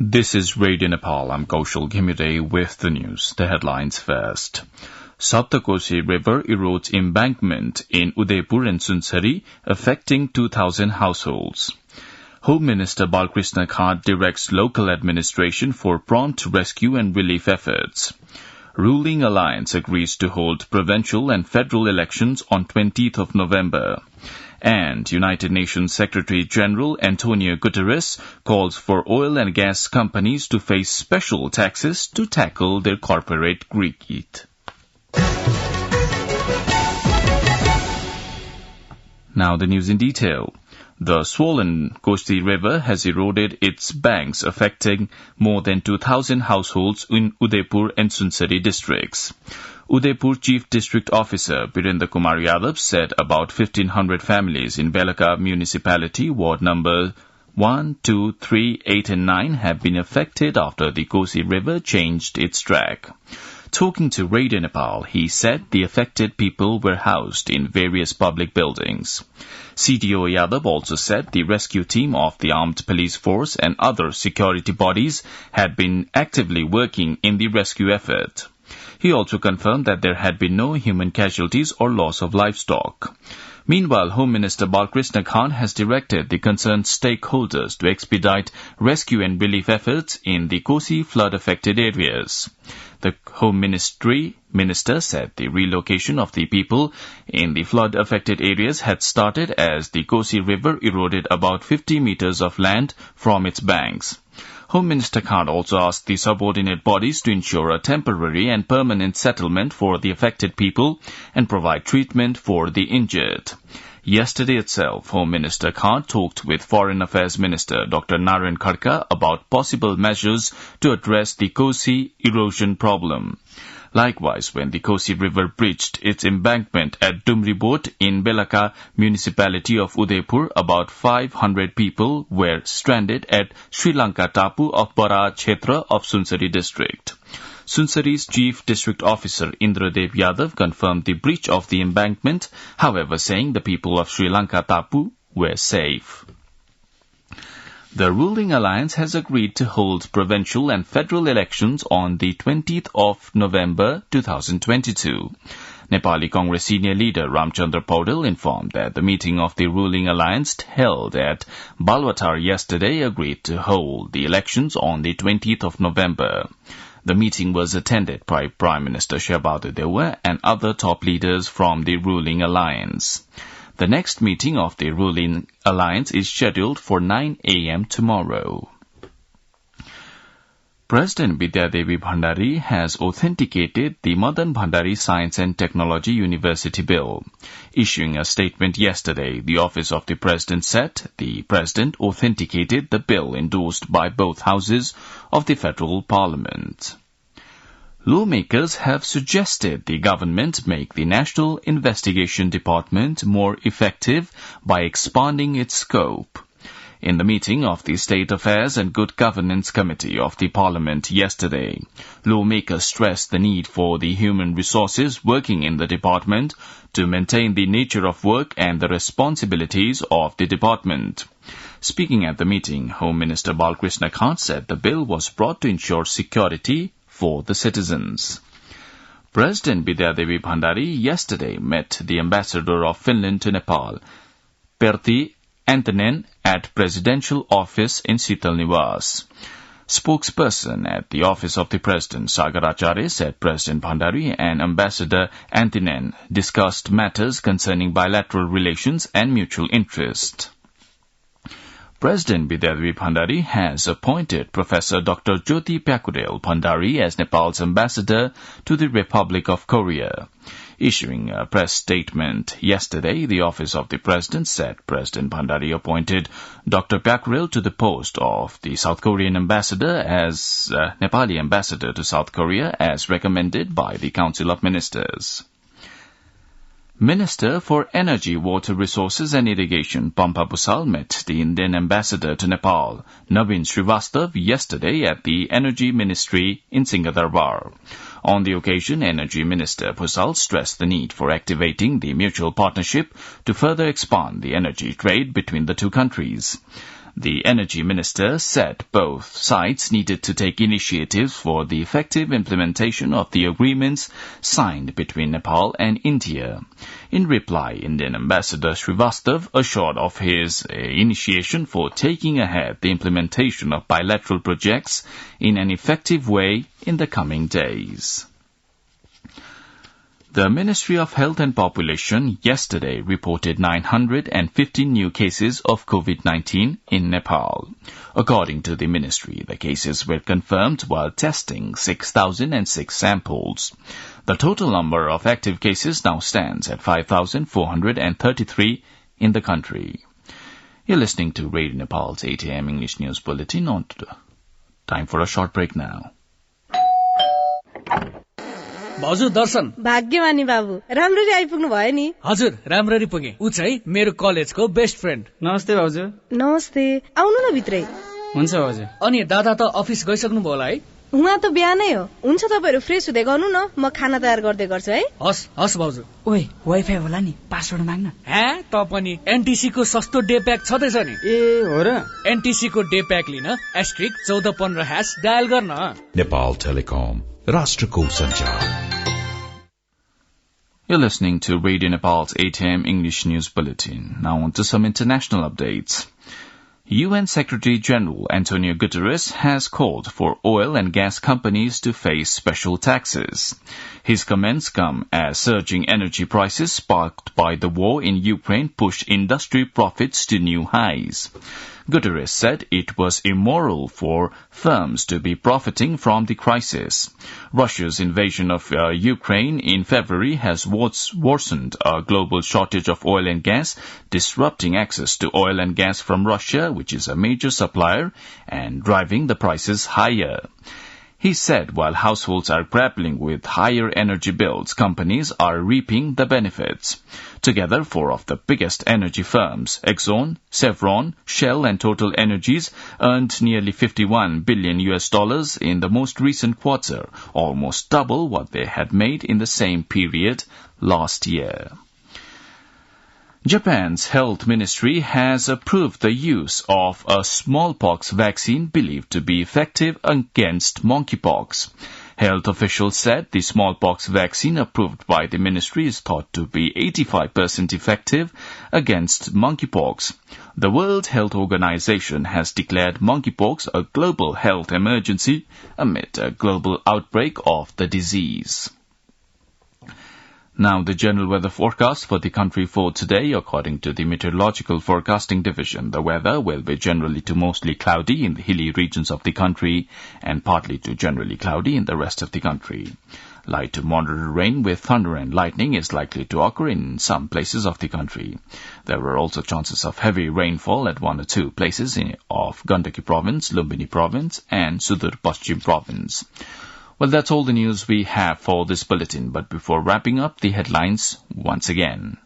This is Radio Nepal. I'm Kaushal Ghimire with the news. The headlines first. Saptakosi River erodes embankment in Udaipur and Sunsari, affecting 2,000 households. Home Minister Balkrishna Khat directs local administration for prompt rescue and relief efforts. Ruling Alliance agrees to hold provincial and federal elections on 20th of November. And United Nations Secretary-General Antonio Guterres calls for oil and gas companies to face special taxes to tackle their corporate greed. Now the news in detail. The swollen Kosi River has eroded its banks, affecting more than 2,000 households in Udaipur and Sunsari districts. Udaipur Chief District Officer Birendra Kumar Yadav said about 1,500 families in Belaka municipality, ward number 1, 2, 3, 8 and 9 have been affected after the Kosi River changed its track. Talking to Radio Nepal, he said the affected people were housed in various public buildings. CDO Yadav also said the rescue team of the Armed Police Force and other security bodies had been actively working in the rescue effort. He also confirmed that there had been no human casualties or loss of livestock. Meanwhile, Home Minister Balkrishna Khat has directed the concerned stakeholders to expedite rescue and relief efforts in the Kosi flood-affected areas. The Home Minister said the relocation of the people in the flood-affected areas had started as the Kosi River eroded about 50 meters of land from its banks. Home Minister Khat also asked the subordinate bodies to ensure a temporary and permanent settlement for the affected people and provide treatment for the injured. Yesterday itself, Home Minister Khat talked with Foreign Affairs Minister Dr. Narayan Khadka about possible measures to address the Kosi erosion problem. Likewise, when the Kosi River breached its embankment at Dumribot in Belaka municipality of Udaipur, about 500 people were stranded at Sri Lanka Tapu of Bara Kshetra of Sunsari district. Sunsari's Chief District Officer Indradev Yadav confirmed the breach of the embankment, however saying the people of Sri Lanka Tapu were safe. The ruling alliance has agreed to hold provincial and federal elections on the 20th of November 2022. Nepali Congress senior leader Ramchandra Paudel informed that the meeting of the ruling alliance held at Balwatar yesterday agreed to hold the elections on the 20th of November. The meeting was attended by Prime Minister Shabadu Dewa and other top leaders from the ruling alliance. The next meeting of the ruling alliance is scheduled for 9 a.m. tomorrow. President Vidyadevi Bhandari has authenticated the Madan Bhandari Science and Technology University Bill. Issuing a statement yesterday, the Office of the President said the President authenticated the bill endorsed by both houses of the Federal Parliament. Lawmakers have suggested the government make the National Investigation Department more effective by expanding its scope. In the meeting of the State Affairs and Good Governance Committee of the Parliament yesterday, lawmakers stressed the need for the human resources working in the department to maintain the nature of work and the responsibilities of the department. Speaking at the meeting, Home Minister Balkrishna Khat said the bill was brought to ensure security for the citizens. President Vidyadevi Bhandari yesterday met the ambassador of Finland to Nepal, Pertti Anttinen, at Presidential Office in Sital Niwas. Spokesperson at the Office of the President, Sagar Acharya, said President Bhandari and Ambassador Anttinen discussed matters concerning bilateral relations and mutual interest. President Vidyadevi Bhandari has appointed Professor Dr. Jyoti Pyakurel Bhandari as Nepal's ambassador to the Republic of Korea. Issuing a press statement yesterday, the Office of the President said President Bhandari appointed Dr. Pyakurel to the post of the South Korean ambassador as Nepali ambassador to South Korea as recommended by the Council of Ministers. Minister for Energy, Water Resources and Irrigation, Pampa Busal, met the Indian ambassador to Nepal, Navin Srivastav, yesterday at the Energy Ministry in Singh Durbar. On the occasion, Energy Minister Busal stressed the need for activating the mutual partnership to further expand the energy trade between the two countries. The energy minister said both sides needed to take initiatives for the effective implementation of the agreements signed between Nepal and India. In reply, Indian Ambassador Srivastav assured of his initiation for taking ahead the implementation of bilateral projects in an effective way in the coming days. The Ministry of Health and Population yesterday reported 915 new cases of COVID-19 in Nepal. According to the ministry, the cases were confirmed while testing 6,006 samples. The total number of active cases now stands at 5,433 in the country. You're listening to Radio Nepal's 8 a.m. English News Bulletin on time for a short break now. हजुर दर्शन भाग्यमानी बाबु राम्ररी आइपुग्नु भयो नि हजुर राम्ररी पुगे उ चाहिँ मेरो कलेजको बेस्ट फ्रेन्ड नमस्ते भाउजू नमस्ते आउनु न भित्रै हुन्छ भाउजू अनि दादा त अफिस गइसक्नु भयो होला है उहाँ त बिहानै हो हुन्छ तपाईहरु फ्रेश हुँदै गर्नु न म खाना तयार गर्दै गर्छु है हस् हस् भाउजू ओइ वाइफाई होला नि पासवर्ड माग्न हे त पनि एनटीसी को सस्तो डे प्याक छदैछ नि ए हो र एनटीसी को डे प्याक लिन *1415# डायल गर्न Nepal Telecom राष्ट्रको संचार. You're listening to Radio Nepal's 8 a.m. English News Bulletin. Now on to some international updates. UN Secretary-General Antonio Guterres has called for oil and gas companies to face special taxes. His comments come as surging energy prices sparked by the war in Ukraine push industry profits to new highs. Guterres said it was immoral for firms to be profiting from the crisis. Russia's invasion of Ukraine in February has worsened a global shortage of oil and gas, disrupting access to oil and gas from Russia, which is a major supplier, and driving the prices higher. He said while households are grappling with higher energy bills, companies are reaping the benefits. Together, four of the biggest energy firms, Exxon, Chevron, Shell, and Total Energies, earned nearly $51 billion in the most recent quarter, almost double what they had made in the same period last year. Japan's health ministry has approved the use of a smallpox vaccine believed to be effective against monkeypox. Health officials said the smallpox vaccine approved by the ministry is thought to be 85% effective against monkeypox. The World Health Organization has declared monkeypox a global health emergency amid a global outbreak of the disease. Now, the general weather forecast for the country for today. According to the Meteorological Forecasting Division, the weather will be generally to mostly cloudy in the hilly regions of the country and partly to generally cloudy in the rest of the country. Light to moderate rain with thunder and lightning is likely to occur in some places of the country. There are also chances of heavy rainfall at one or two places of Gandaki Province, Lumbini Province, and Sudur Paschim Province. Well, that's all the news we have for this bulletin, but before wrapping up, the headlines once again.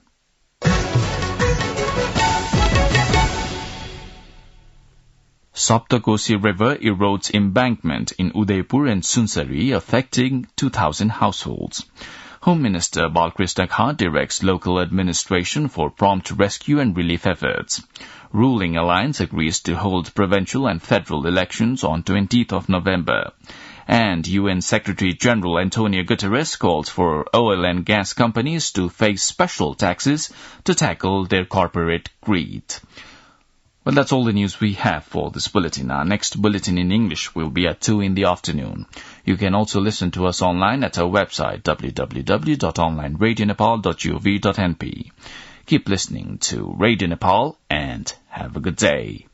Saptakosi River erodes embankment in Udaipur and Sunsari, affecting 2,000 households. Home Minister Balkrishna Kha directs local administration for prompt rescue and relief efforts. Ruling Alliance agrees to hold provincial and federal elections on 20th of November. And UN Secretary-General Antonio Guterres calls for oil and gas companies to face special taxes to tackle their corporate greed. Well, that's all the news we have for this bulletin. Our next bulletin in English will be at 2 in the afternoon. You can also listen to us online at our website, www.onlineradionepal.gov.np. Keep listening to Radio Nepal and have a good day.